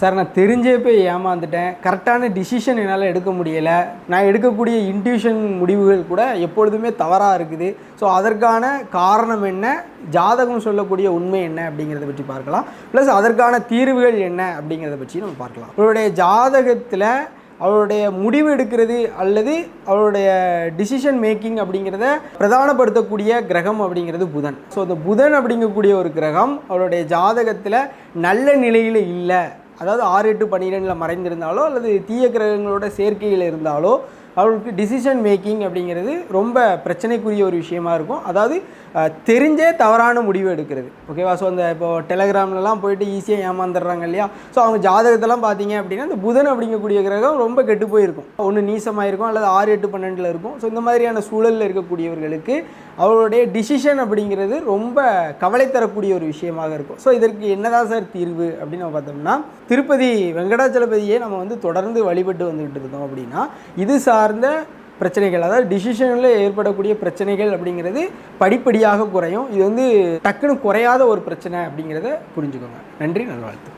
Sir நான் தெரிஞ்சே போய் ஏமாந்துட்டேன். கரெக்டான டிசிஷன் என்னால் எடுக்க முடியலை. நான் எடுக்கக்கூடிய இன்ட்யூஷன் முடிவுகள் கூட எப்பொழுதுமே தவறாக இருக்குது. ஸோ அதற்கான காரணம் என்ன, ஜாதகம் சொல்லக்கூடிய உண்மை என்ன அப்படிங்கிறத பற்றி பார்க்கலாம். ப்ளஸ் அதற்கான தீர்வுகள் என்ன அப்படிங்கிறத பற்றி நம்ம பார்க்கலாம். அவருடைய ஜாதகத்தில் அவருடைய முடிவு எடுக்கிறது அல்லது அவருடைய டிசிஷன் மேக்கிங் அப்படிங்கிறத பிரதானப்படுத்தக்கூடிய கிரகம் அப்படிங்கிறது புதன். ஸோ அந்த புதன் அப்படிங்கக்கூடிய ஒரு கிரகம் அவருடைய ஜாதகத்தில் நல்ல நிலையில் இல்லை, அதாவது 6, 8, 12 மறைந்திருந்தாலோ அல்லது தீய கிரகங்களோட சேர்க்கையில் இருந்தாலோ அவருக்கு டிசிஷன் மேக்கிங் அப்படிங்கிறது ரொம்ப பிரச்சனைக்குரிய ஒரு விஷயமா இருக்கும். அதாவது தெரிஞ்சே தவறான முடிவு எடுக்கிறது. ஓகேவா? ஸோ அந்த இப்போ டெலகிராம்லலாம் போயிட்டு ஈஸியாக ஏமாந்துடுறாங்க இல்லையா? ஸோ அவங்க ஜாதகத்தெல்லாம் பார்த்தீங்க அப்படின்னா இந்த புதன் அப்படிங்கக்கூடிய கிரகம் ரொம்ப கெட்டு போயிருக்கும். ஒன்று நீசமாக இருக்கும் அல்லது 6, 8, 12 இருக்கும். ஸோ இந்த மாதிரியான சூழலில் இருக்கக்கூடியவர்களுக்கு அவருடைய டிசிஷன் அப்படிங்கிறது ரொம்ப கவலை தரக்கூடிய ஒரு விஷயமாக இருக்கும். ஸோ இதற்கு என்னதான் சார் தீர்வு அப்படின்னு நம்ம பார்த்தோம்னா, திருப்பதி வெங்கடாச்சலபதியை நம்ம தொடர்ந்து வழிபட்டு வந்துகிட்டு இருந்தோம் அப்படின்னா இது சார்ந்த பிரச்சனைகள், அதாவது டிசிஷனில் ஏற்படக்கூடிய பிரச்சனைகள் அப்படிங்கிறது படிப்படியாக குறையும். இது டக்குன்னு குறையாத ஒரு பிரச்சனை அப்படிங்கிறத புரிஞ்சுக்கோங்க. நன்றி, நல்வாழ்த்து.